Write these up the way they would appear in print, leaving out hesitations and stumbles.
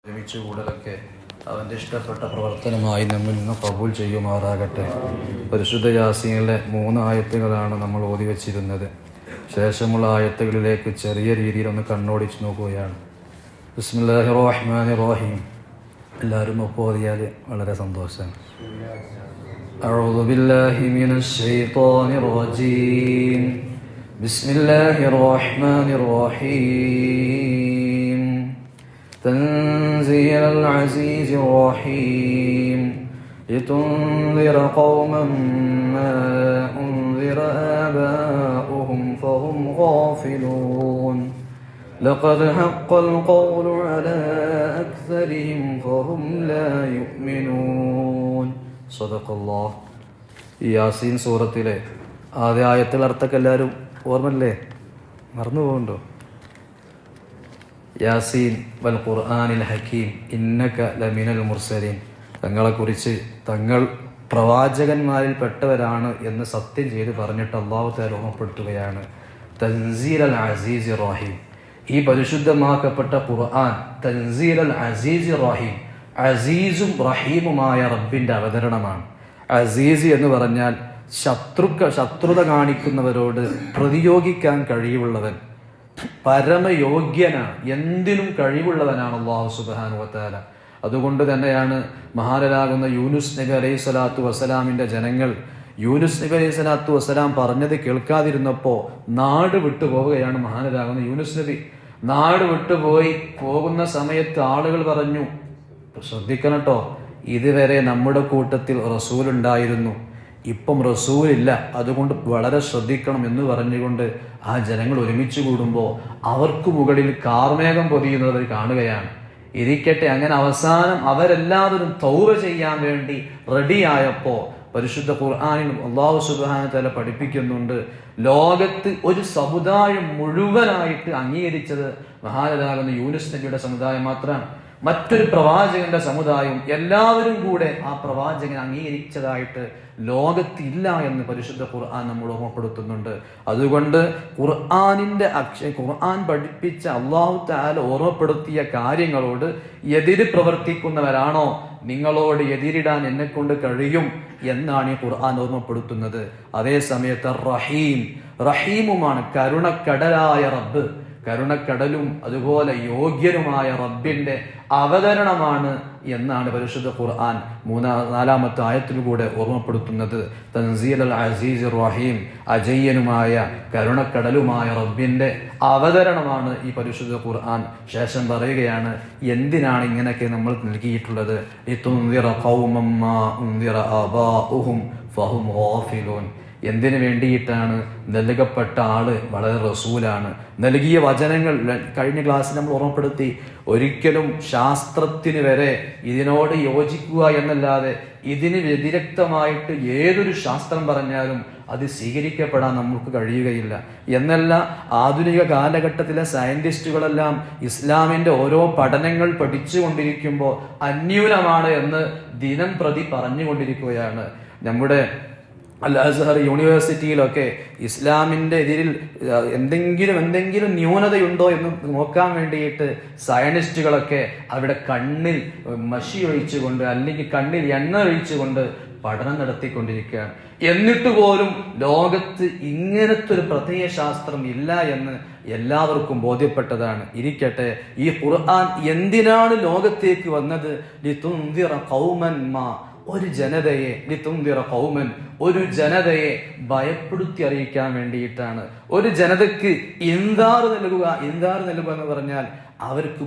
ഒരുമിച്ച് കൂടലൊക്കെ അവൻ്റെ ഇഷ്ടപ്പെട്ട പ്രവർത്തനമായി നമ്മിൽ നിന്ന് കബൂൽ ചെയ്യുമാറാകട്ടെ. പരിശുദ്ധ യാസീനിലെ 3 ആയത്തുകളാണ് നമ്മൾ ഓതി വച്ചിരുന്നത്. ശേഷമുള്ള ആയത്തുകളിലേക്ക് ചെറിയ രീതിയിൽ ഒന്ന് കണ്ണോടിച്ച് നോക്കുകയാണ്. ബിസ്മില്ലാഹിർ റഹ്മാനിർ റഹീം. എല്ലാവരും ഒപ്പം ഓതിയാൽ വളരെ സന്തോഷമാണ്. അഊദു ബില്ലാഹി മിനശ് ശൈത്വാനിർ റജീം. ബിസ്മില്ലാഹിർ റഹ്മാനിർ റഹീം. تنزيل العزيز الرحيم لتنذر قوما ما أنذر آباؤهم فهم غافلون لقد حق القول على أكثرهم فهم لا يؤمنون صدق الله. യാസീൻ സൂറത്തിലെ ആദ്യ ആയത്തിൽ അർത്ഥമൊക്കെ എല്ലാവരും ഓർമ്മല്ലേ? മറന്നു പോകുന്നുണ്ടോ? യാസീൻ വൽ ഖുർആനിൽ ഹക്കീം ഇന്നക ലമിനൽ മുർസലീൻ. തങ്ങളെക്കുറിച്ച് തങ്ങൾ പ്രവാചകന്മാരിൽ പെട്ടവരാണ് എന്ന് സത്യം ചെയ്ത് പറഞ്ഞിട്ട് അല്ലാഹു തആല ഓർമ്മപ്പെടുത്തുകയാണ്. തൻസീൽ അൽ അസീസ് റഹീം. ഈ പരിശുദ്ധമാക്കപ്പെട്ട ഖുർആൻ തൻസീൽ അൽ അസീസ് റഹീം, അസീസും റഹീമുമായ റബ്ബിൻ്റെ അവതരണമാണ്. അസീസ് എന്ന് പറഞ്ഞാൽ ശത്രുത കാണിക്കുന്നവരോട് പ്രതിയോഗിക്കാൻ കഴിവുള്ളവൻ, പരമയോഗ്യനാണ്, എന്തിനും കഴിവുള്ളവനാണ് അല്ലാഹു സുബ്ഹാനഹു വ തആല. അതുകൊണ്ട് തന്നെയാണ് മഹാനരാകുന്ന യൂനുസ് നബി അലൈഹി സ്വലാത്തു വസ്സലാമിൻ്റെ ജനങ്ങൾ യൂനുസ് നബി അലൈഹി സ്വലാത്തു വസ്സലാം പറഞ്ഞത് കേൾക്കാതിരുന്നപ്പോൾ നാട് വിട്ടുപോവുകയാണ് മഹാനരാകുന്ന യൂനുസ് നബി. നാട് വിട്ടുപോയി പോകുന്ന സമയത്ത് ആളുകൾ പറഞ്ഞു, ശ്രദ്ധിക്കണം കേട്ടോ, ഇതുവരെ നമ്മുടെ കൂട്ടത്തിൽ റസൂൽ ഉണ്ടായിരുന്നു, ഇപ്പം റസൂലില്ല, അതുകൊണ്ട് വളരെ ശ്രദ്ധിക്കണം എന്ന് പറഞ്ഞുകൊണ്ട് ആ ജനങ്ങൾ ഒരുമിച്ച് കൂടുമ്പോൾ അവർക്ക് മുകളിൽ കാർമേഘം പൊതിയുന്നത് അവർ കാണുകയാണ്. ഇരിക്കട്ടെ, അങ്ങനെ അവസാനം അവരെല്ലാവരും തൗബ ചെയ്യാൻ വേണ്ടി റെഡിയായപ്പോൾ പരിശുദ്ധ ഖുർആനിൽ അല്ലാഹു സുബ്ഹാനഹു വ തആല പഠിപ്പിക്കുന്നുണ്ട്, ലോകത്ത് ഒരു സമുദായം മുഴുവനായിട്ട് അംഗീകരിച്ചത് മഹാനരാകുന്ന യൂനുസ് നബിയുടെ സമുദായം മാത്രമാണ്. മറ്റൊരു പ്രവാചകന്റെ സമുദായം എല്ലാവരും കൂടെ ആ പ്രവാചകൻ അംഗീകരിച്ചതായിട്ട് ലോകത്തില്ല എന്ന് പരിശുദ്ധ ഖുർആൻ നമ്മൾ ഓർമ്മപ്പെടുത്തുന്നുണ്ട്. അതുകൊണ്ട് ഖുർആൻ പഠിപ്പിച്ച അല്ലാഹു തആല ഓർമ്മപ്പെടുത്തിയ കാര്യങ്ങളോട് എതിര് പ്രവർത്തിക്കുന്നവരാണോ നിങ്ങളോട് എതിരിടാൻ എന്നെ കൊണ്ട് കഴിയും എന്നാണ് ഈ ഖുർആൻ ഓർമ്മപ്പെടുത്തുന്നത്. അതേ സമയത്ത് റഹീമുമാണ്, കരുണക്കടലായ റബ്ബ്, കരുണക്കടലും അതുപോലെ യോഗ്യനുമായ റബ്ബിന്റെ അവതരണമാണ് എന്നാണ് പരിശുദ്ധ ഖുർആൻ 4-ാമത്തെ ആയത്തിലൂടെ ഓർമ്മപ്പെടുത്തുന്നത്. തൻസീൽ അൽ അസീസ് റഹീം, അജയ്യനുമായ കരുണക്കടലുമായ റബ്ബിന്റെ അവതരണമാണ് ഈ പരിശുദ്ധ ഖുർആൻ. ശേഷം പറയുകയാണ്, എന്തിനാണ് ഇങ്ങനെയൊക്കെ നമ്മൾ നൽകിയിട്ടുള്ളത്? ലിതുൻദിറ ഖൗമൻ മാ ഉൻദിറ ആബാഉഹും ഫഹും ഗാഫിലൂൻ. എന്തിനു വേണ്ടിയിട്ടാണ്? നൽകപ്പെട്ട ആള് വളരെ റസൂലാണ്. നൽകിയ വചനങ്ങൾ കഴിഞ്ഞ ക്ലാസ്സിൽ നമ്മൾ ഓർമ്മപ്പെടുത്തി. ഒരിക്കലും ശാസ്ത്രത്തിന് വരെ ഇതിനോട് യോജിക്കുക എന്നല്ലാതെ ഇതിന് വ്യതിരക്തമായിട്ട് ഏതൊരു ശാസ്ത്രം പറഞ്ഞാലും അത് സ്വീകരിക്കപ്പെടാൻ നമുക്ക് കഴിയുകയില്ല എന്നല്ല. ആധുനിക കാലഘട്ടത്തിലെ സയന്റിസ്റ്റുകളെല്ലാം ഇസ്ലാമിന്റെ ഓരോ പഠനങ്ങൾ പഠിച്ചുകൊണ്ടിരിക്കുമ്പോൾ അന്യൂനമാണ് എന്ന് ദിനം പ്രതി പറഞ്ഞുകൊണ്ടിരിക്കുകയാണ്. നമ്മുടെ അൽ അസ്ഹർ യൂണിവേഴ്സിറ്റിയിലൊക്കെ ഇസ്ലാമിൻ്റെ എതിരിൽ എന്തെങ്കിലും ന്യൂനതയുണ്ടോ എന്ന് നോക്കാൻ വേണ്ടിയിട്ട് സയനിസ്റ്റുകളൊക്കെ അവിടെ കണ്ണിൽ മഷി ഒഴിച്ചുകൊണ്ട് അല്ലെങ്കിൽ കണ്ണിൽ എണ്ണ ഒഴിച്ചുകൊണ്ട് പഠനം നടത്തിക്കൊണ്ടിരിക്കുകയാണ്. എന്നിട്ട് പോലും ലോകത്ത് ഇങ്ങനത്തെ ഒരു പ്രത്യയ ശാസ്ത്രം ഇല്ല എന്ന് എല്ലാവർക്കും ബോധ്യപ്പെട്ടതാണ്. ഇരിക്കട്ടെ, ഈ ഖുർആൻ എന്തിനാണ് ലോകത്തേക്ക് വന്നത്? ലിതുൻദിറ ഖൗമൻ മാ, ഒരു ജനതയെ, ലിതുൻദിറ ഖൗമൻ, ഒരു ജനതയെ ഭയപ്പെടുത്തി അറിയിക്കാൻ വേണ്ടിയിട്ടാണ്. ഒരു ജനതയ്ക്ക് ഇൻദാറ് നൽകുക എന്ന് പറഞ്ഞാൽ അവർക്ക്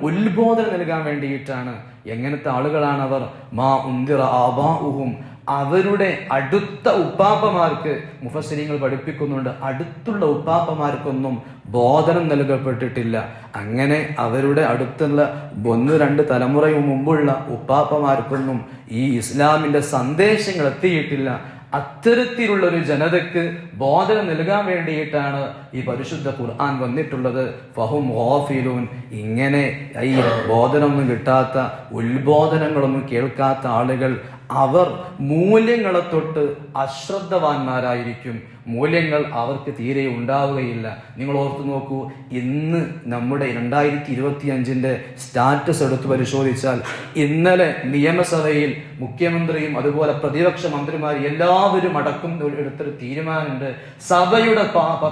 ഉത്ബോധനം നൽകാൻ വേണ്ടിയിട്ടാണ്. എങ്ങനത്തെ ആളുകളാണ് അവർ? മാ ഉൻദിറ ആബാഉഹും, അവരുടെ അടുത്ത ഉപ്പാപ്പമാർക്ക്, മുഫസ്സിരീങ്ങൾ പഠിപ്പിക്കുന്നുണ്ട്, അടുത്തുള്ള ഉപ്പാപ്പമാർക്കൊന്നും ബോധനം നൽകപ്പെട്ടിട്ടില്ല. അങ്ങനെ അവരുടെ അടുത്തുള്ള 1-2 തലമുറയും മുമ്പുള്ള ഉപ്പാപ്പമാർക്കൊന്നും ഈ ഇസ്ലാമിന്റെ സന്ദേശങ്ങൾ എത്തിയിട്ടില്ല. അത്തരത്തിലുള്ള ഒരു ജനതയ്ക്ക് ബോധനം നൽകാൻ വേണ്ടിയിട്ടാണ് ഈ പരിശുദ്ധ ഖുർആൻ വന്നിട്ടുള്ളത്. ഫഹും ഗാഫിലൂൻ. ഇങ്ങനെ ഈ ബോധനമൊന്നും കിട്ടാത്ത, ഉത്ബോധനങ്ങളൊന്നും കേൾക്കാത്ത ആളുകൾ അവർ മൂല്യങ്ങളെ തൊട്ട് അശ്രദ്ധവാന്മാരായിരിക്കും. മൂല്യങ്ങൾ അവർക്ക് തീരെ ഉണ്ടാവുകയില്ല. നിങ്ങൾ ഓർത്തു നോക്കൂ, ഇന്ന് നമ്മുടെ 2025 സ്റ്റാറ്റസ് എടുത്ത് പരിശോധിച്ചാൽ ഇന്നലെ നിയമസഭയിൽ മുഖ്യമന്ത്രിയും അതുപോലെ പ്രതിപക്ഷ മന്ത്രിമാരും എല്ലാവരും അടക്കം എടുത്തൊരു തീരുമാനമുണ്ട്. സഭയുടെ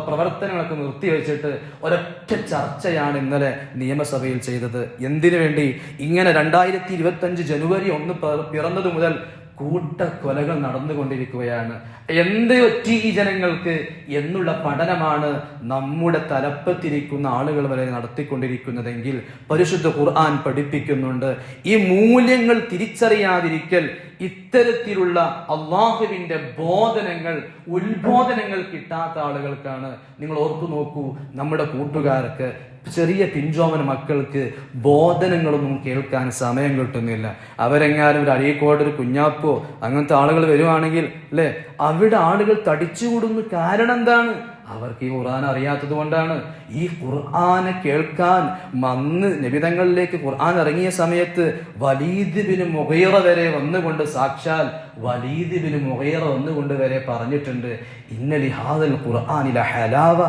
പ്രവർത്തനങ്ങളൊക്കെ നിർത്തിവെച്ചിട്ട് ഒരൊറ്റ ചർച്ചയാണ് ഇന്നലെ നിയമസഭയിൽ ചെയ്തത്. എന്തിനു വേണ്ടി? ഇങ്ങനെ 2025 ജനുവരി 1 പിറന്നതു മുതൽ കൂട്ടക്കൊലകൾ നടന്നുകൊണ്ടിരിക്കുകയാണ്. എന്ത് പറ്റി ഈ ജനങ്ങൾക്ക് എന്നുള്ള പഠനമാണ് നമ്മുടെ തലപ്പത്തിരിക്കുന്ന ആളുകൾ വരെ നടത്തിക്കൊണ്ടിരിക്കുന്നതെങ്കിൽ പരിശുദ്ധ ഖുർആൻ പഠിപ്പിക്കുന്നുണ്ട്. ഈ മൂല്യങ്ങൾ തിരിച്ചറിയാതിരിക്കൽ, ഇത്തരത്തിലുള്ള അള്ളാഹുവിന്റെ ബോധനങ്ങൾ, ഉത്ബോധനങ്ങൾ കിട്ടാത്ത ആളുകൾക്കാണ്. നിങ്ങൾ ഓർത്തു നോക്കൂ, നമ്മുടെ കൂട്ടുകാർക്ക്, ചെറിയ പിഞ്ചോമന മക്കൾക്ക് ബോധനങ്ങളൊന്നും കേൾക്കാൻ സമയം കിട്ടുന്നില്ല. അവരെങ്ങാനും ഒരു അഴീക്കോട് ഒരു കുഞ്ഞാപ്പോ അങ്ങനത്തെ ആളുകൾ വരുവാണെങ്കിൽ അല്ലെ, അവിടെ ആളുകൾ തടിച്ചുകൂടുന്നു. കാരണം എന്താണ്? അവർക്ക് ഈ ഖുർആൻ അറിയാത്തത് കൊണ്ടാണ്. ഈ ഖുർആനെ കേൾക്കാൻ വന്ന് നബിതങ്ങളിലേക്ക് ഖുർആൻ ഇറങ്ങിയ സമയത്ത് വലീദ് ബിൻ മുഗീറ വരെ വന്നുകൊണ്ട്, സാക്ഷാൽ വലീദ് ബിൻ മുഗീറ വന്നുകൊണ്ട് വരെ പറഞ്ഞിട്ടുണ്ട്, ഇന്ന ലിഹാദൽ ഖുർആനി ലഹലാവ,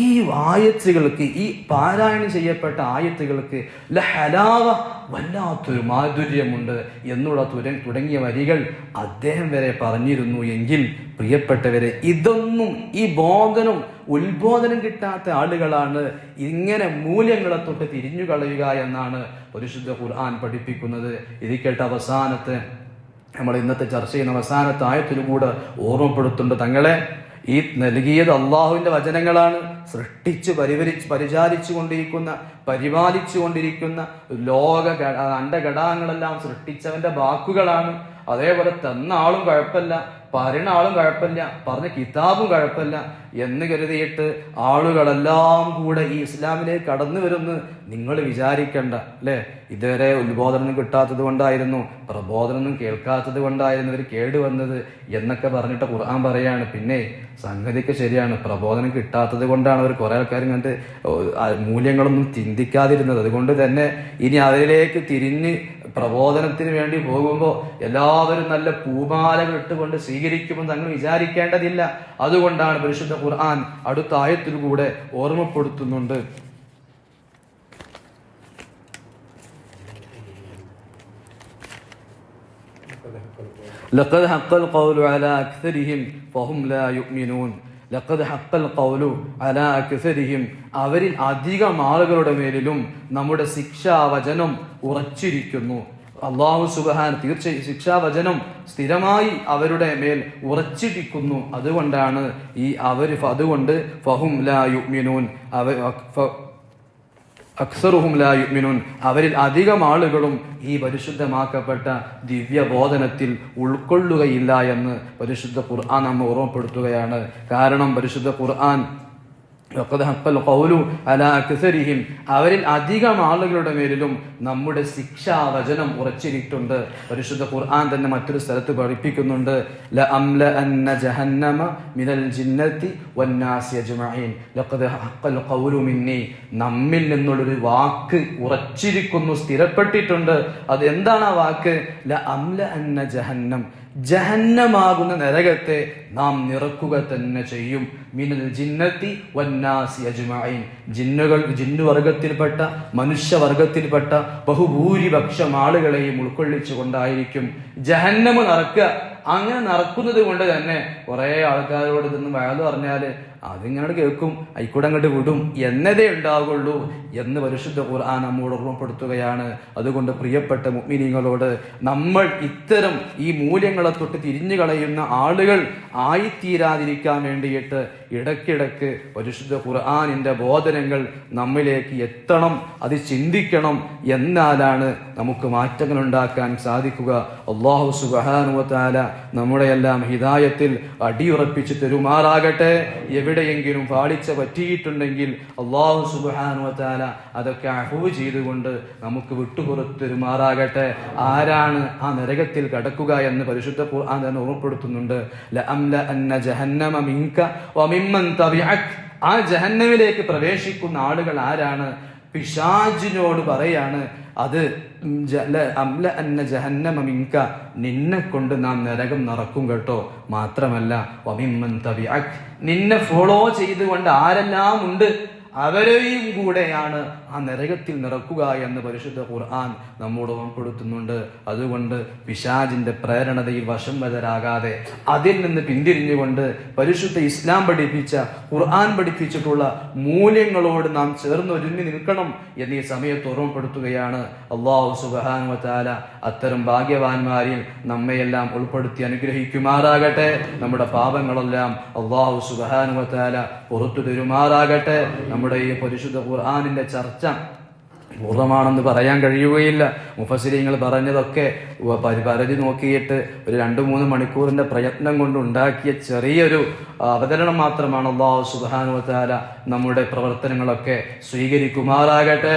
ഈ ആയത്തുകൾക്ക്, ഈ പാരായണം ചെയ്യപ്പെട്ട ആയത്തുകൾക്ക് ലഹലാവ, വല്ലാത്തൊരു മാധുര്യമുണ്ട് എന്നുള്ള തുടങ്ങിയ വരികൾ അദ്ദേഹം വരെ പറഞ്ഞിരുന്നു. എങ്കിൽ പ്രിയപ്പെട്ടവരെ, ഇതൊന്നും, ഈ ബോധനം, ഉത്ബോധനം കിട്ടാത്ത ആളുകളാണ് ഇങ്ങനെ മൂല്യങ്ങളെ തൊട്ട് തിരിഞ്ഞു കളയുക എന്നാണ് പരിശുദ്ധ ഖുർആൻ പഠിപ്പിക്കുന്നത്. ഇത് കേട്ട അവസാനത്തെ, നമ്മൾ ഇന്നത്തെ ചർച്ച ചെയ്യുന്ന അവസാനത്തെ ആയത്തിലൂടെ ഓർമ്മപ്പെടുത്തുന്നുണ്ട്, തങ്ങളെ ഈ നൽകിയത് അള്ളാഹുവിന്റെ വചനങ്ങളാണ്. സൃഷ്ടിച്ച് പരിപാലിച്ചു കൊണ്ടിരിക്കുന്ന ലോക അണ്ടഘടകങ്ങളെല്ലാം സൃഷ്ടിച്ചവന്റെ വാക്കുകളാണ്. അതേപോലെ തന്ന ആളും കുഴപ്പമില്ല, പറയുന്ന ആളും കുഴപ്പമില്ല, പറഞ്ഞ കിതാബും കുഴപ്പമില്ല എന്ന് കരുതിയിട്ട് ആളുകളെല്ലാം കൂടെ ഈ ഇസ്ലാമിലേക്ക് കടന്നു വരുമെന്ന് നിങ്ങൾ വിചാരിക്കണ്ട. അല്ലെ, ഇതുവരെ ഉത്ബോധനം കിട്ടാത്തത് കൊണ്ടായിരുന്നു, പ്രബോധനമൊന്നും കേൾക്കാത്തത് കൊണ്ടായിരുന്നു ഇവർ കേടുവന്നത് എന്നൊക്കെ പറഞ്ഞിട്ട് ഖുർആൻ പറയാണ്. പിന്നെ സംഗതിക്ക് ശരിയാണ്, പ്രബോധനം കിട്ടാത്തത് കൊണ്ടാണ് അവർ കുറെ ആൾക്കാർ കണ്ട് മൂല്യങ്ങളൊന്നും ചിന്തിക്കാതിരുന്നത്. അതുകൊണ്ട് തന്നെ ഇനി അവരിലേക്ക് തിരിഞ്ഞ് പ്രബോധനത്തിന് വേണ്ടി പോകുമ്പോൾ എല്ലാവരും നല്ല പൂമാലകൾ ഇട്ടുകൊണ്ട് സ്വീകരിക്കുമെന്ന് തങ്ങൾ വിചാരിക്കേണ്ടതില്ല. അതുകൊണ്ടാണ് പരിശുദ്ധ ഖുർആൻ അടുത്ത ആയത്തിൽ കൂടെ ഓർമ്മപ്പെടുത്തുന്നുണ്ട്. ലഖദ് ഹഖൽ ഖൗലു അലാ അക്സരിഹിം ഫഹും ലാ യുഅ്മിനൂൻ. ലഖദ് ഹഖൽ ഖൗലു അലാ അക്സരിഹിം, അവരിൽ അധികം ആളുകളുടെ മേലിലും നമ്മുടെ ശിക്ഷാവചനം ഉറച്ചിരിക്കുന്നു. അല്ലാഹു സുബ്ഹാൻ തീർച്ചയായും ശിക്ഷാവചനം സ്ഥിരമായി അവരുടെ മേൽ ഉറച്ചിരിക്കുന്നു. അതുകൊണ്ടാണ് അതുകൊണ്ട് ഫഹും ലാ യുഅ്മിനൂൻ, അക്സറുഹും ലാ യുഅ്മിനൂൻ, അവരിൽ അധികം ആളുകളും ഈ പരിശുദ്ധമാക്കപ്പെട്ട ദിവ്യബോധനത്തിൽ ഉൾക്കൊള്ളുകയില്ല എന്ന് പരിശുദ്ധ ഖുർആൻ നമ്മെ ഓർമ്മപ്പെടുത്തുകയാണ്. കാരണം പരിശുദ്ധ ഖുർആൻ അവരിൽ അധികം ആളുകളുടെ മേലിലും നമ്മുടെ ശിക്ഷാവചനം ഉറച്ചിരിട്ടുണ്ട്. പരിശുദ്ധ ഖുർആൻ തന്നെ മറ്റൊരു സ്ഥലത്ത് പഠിപ്പിക്കുന്നുണ്ട്, നമ്മിൽ നിന്നുള്ളൊരു വാക്ക് ഉറച്ചിരിക്കുന്നു, സ്ഥിരപ്പെട്ടിട്ടുണ്ട്. അത് എന്താണ് ആ വാക്ക്? ജഹന്നം, ജഹന്നമാകുന്ന നരകത്തെ നാം നിറക്കുക തന്നെ ചെയ്യും. മിനൽ ജിന്നത്തി വന്നാസി അജ്മഈൻ, ജിന്നുവർഗത്തിൽപ്പെട്ട മനുഷ്യവർഗത്തിൽപ്പെട്ട ബഹുഭൂരിപക്ഷം ആളുകളെയും ഉൾക്കൊള്ളിച്ചു കൊണ്ടായിരിക്കും ജഹന്നമ് നടക്കുക. അങ്ങനെ നടക്കുന്നത് കൊണ്ട് തന്നെ കുറെ ആൾക്കാരോട് ഇതൊന്നും വയലു പറഞ്ഞാല് അതിങ്ങനെ കേൾക്കും, ആയിക്കൂടെ അങ്ങോട്ട് വിടും എന്നതേ ഉണ്ടാവുള്ളൂ എന്ന് പരിശുദ്ധ ഖുർആൻ നമ്മോട് ഓർമ്മപ്പെടുത്തുകയാണ്. അതുകൊണ്ട് പ്രിയപ്പെട്ട മുഅ്മിനീങ്ങളോട് നമ്മൾ ഇത്തരം ഈ മൂല്യങ്ങളെ തൊട്ട് തിരിഞ്ഞു കളയുന്ന ആളുകൾ ആയിത്തീരാതിരിക്കാൻ വേണ്ടിയിട്ട് ഇടയ്ക്കിടയ്ക്ക് പരിശുദ്ധ ഖുർആനിന്റെ ബോധനങ്ങൾ നമ്മിലേക്ക് എത്തണം, അത് ചിന്തിക്കണം. എന്നാലാണ് നമുക്ക് മാറ്റങ്ങൾ ഉണ്ടാക്കാൻ സാധിക്കുക. അല്ലാഹു സുബ്ഹാനഹു വ തആല നമ്മുടെ എല്ലാം ഹിദായത്തിൽ അടിയുറപ്പിച്ച് തരുമാറാകട്ടെ. എവിടെയെങ്കിലും പാളിച്ച പറ്റിയിട്ടുണ്ടെങ്കിൽ അല്ലാഹു സുബ്ഹാനഹു വ തആല അതൊക്കെ അഫ്വ് ചെയ്തുകൊണ്ട് നമുക്ക് വിട്ടുപുറത്ത് തരുമാറാകട്ടെ. ആരാണ് ആ നരകത്തിൽ കടക്കുക എന്ന് പരിശുദ്ധ ഖുർആൻ തന്നെ ഓർമ്മപ്പെടുത്തുന്നുണ്ട്. ലഅംല അന്ന ജഹന്നമ മിൻക വമിമ്മൻ തബിഅക്, ആ ജഹന്നമിലേക്ക് പ്രവേശിക്കുന്ന ആളുകൾ ആരാണ്? പിശാചിനോട് പറയാണ്, അത് ജഹന്നമിങ്ക, നിന്നെ കൊണ്ട് നാം നരകം നിറക്കും കേട്ടോ. മാത്രമല്ല വമിമ്മൻ തബിഅക്, നിന്നെ ഫോളോ ചെയ്തുകൊണ്ട് ആരെല്ലാം ഉണ്ട് അവരെയും കൂടെയാണ് ആ നരകത്തിൽ നിറക്കുക എന്ന് പരിശുദ്ധ ഖുർആൻ നമ്മോട് ഓർമ്മപ്പെടുത്തുന്നുണ്ട്. അതുകൊണ്ട് പിശാചിന്റെ പ്രേരണതയിൽ വശംവദരാകാതെ അതിൽ നിന്ന് പിന്തിരിഞ്ഞുകൊണ്ട് പരിശുദ്ധ ഇസ്ലാം പഠിപ്പിച്ച, ഖുർആൻ പഠിപ്പിച്ചിട്ടുള്ള മൂല്യങ്ങളോട് നാം ചേർന്നൊരുങ്ങി നിൽക്കണം എന്നീ സമയത്ത് ഓർമ്മപ്പെടുത്തുകയാണ്. അല്ലാഹു സുബ്ഹാനഹു വ തആല അത്തരം ഭാഗ്യവാന്മാരിൽ നമ്മയെല്ലാം ഉൾപ്പെടുത്തി അനുഗ്രഹിക്കുമാറാകട്ടെ. നമ്മുടെ പാപങ്ങളെല്ലാം അല്ലാഹു സുബ്ഹാനഹു വ തആല പുറത്തു തരുമാറാകട്ടെ. നമ്മുടെ ഈ പരിശുദ്ധ ഖുർആനിന്റെ ചർച്ച പൂർണ്ണമാണെന്ന് പറയാൻ കഴിയുകയില്ല. മുഫസ്സിരീങ്ങൾ പറഞ്ഞതൊക്കെ പരിധി നോക്കിയിട്ട് ഒരു 2-3 മണിക്കൂറിന്റെ പ്രയത്നം കൊണ്ട് ഉണ്ടാക്കിയ ചെറിയൊരു അവതരണം മാത്രമാണ്. അല്ലാഹു സുബ്ഹാനഹു വ തആല നമ്മുടെ പ്രവർത്തനങ്ങളൊക്കെ സ്വീകരിക്കുമാറാകട്ടെ.